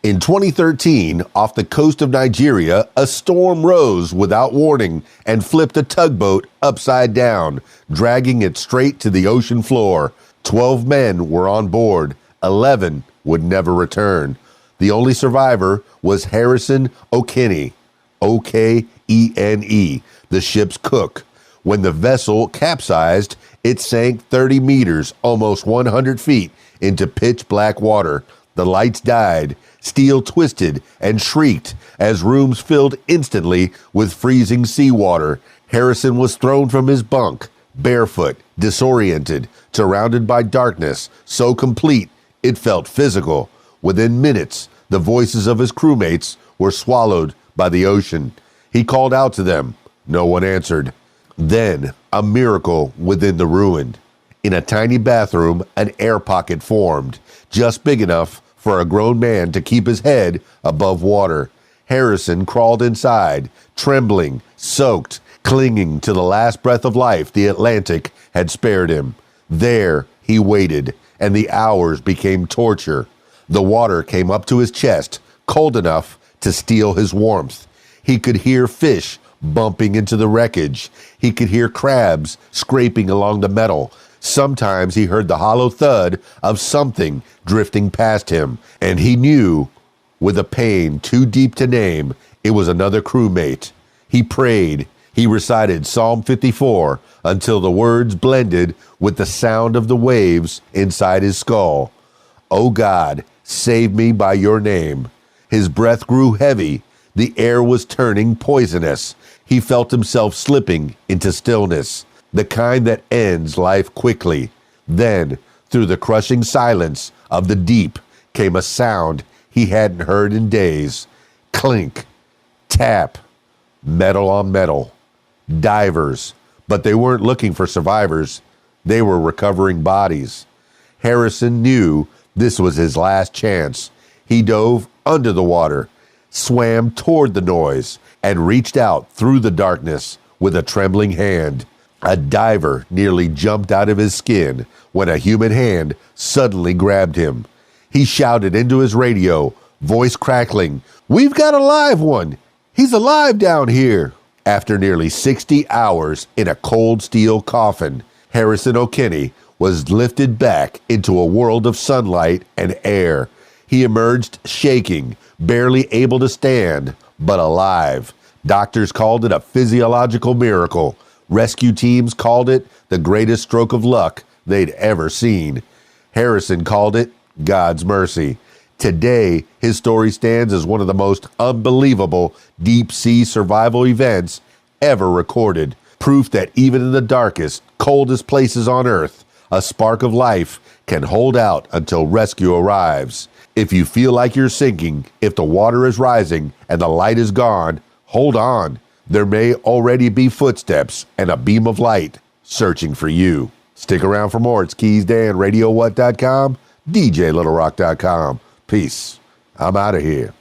In 2013, off the coast of Nigeria, a storm rose without warning and flipped a tugboat upside down, dragging it straight to the ocean floor. 12 men were on board. 11 would never return. The only survivor was Harrison Okene, Okene, the ship's cook. When the vessel capsized, it sank 30 meters, almost 100 feet, into pitch black water. The lights died. Steel twisted and shrieked as rooms filled instantly with freezing seawater. Harrison was thrown from his bunk, barefoot, disoriented, surrounded by darkness, so complete it felt physical. Within minutes, the voices of his crewmates were swallowed by the ocean. He called out to them. No one answered. Then, a miracle within the ruin. In a tiny bathroom, an air pocket formed, just big enough for a grown man to keep his head above water. Harrison crawled inside, trembling, soaked, clinging to the last breath of life the Atlantic had spared him. There he waited, and the hours became torture. The water came up to his chest, cold enough to steal his warmth. He could hear fish bumping into the wreckage. He could hear crabs scraping along the metal. Sometimes he heard the hollow thud of something drifting past him, and he knew, with a pain too deep to name, it was another crewmate. He prayed. He recited Psalm 54 until the words blended with the sound of the waves inside his skull. "Oh God, save me by your name." His breath grew heavy. The air was turning poisonous. He felt himself slipping into stillness, the kind that ends life quickly. Then, through the crushing silence of the deep, came a sound he hadn't heard in days. Clink, tap, metal on metal. Divers, but they weren't looking for survivors. They were recovering bodies. Harrison knew this was his last chance. He dove under the water, swam toward the noise, and reached out through the darkness with a trembling hand. A diver nearly jumped out of his skin when a human hand suddenly grabbed him. He shouted into his radio, voice crackling, "We've got a live one! He's alive down here!" After nearly 60 hours in a cold steel coffin, Harrison Okene was lifted back into a world of sunlight and air. He emerged shaking, barely able to stand, but alive. Doctors called it a physiological miracle. Rescue teams called it the greatest stroke of luck they'd ever seen. Harrison called it God's mercy. Today, his story stands as one of the most unbelievable deep-sea survival events ever recorded. Proof that even in the darkest, coldest places on Earth, a spark of life can hold out until rescue arrives. If you feel like you're sinking, if the water is rising and the light is gone, hold on. There may already be footsteps and a beam of light searching for you. Stick around for more. It's KeysDAN, RadioWhat.com, DJLittleRock.com. Peace. I'm out of here.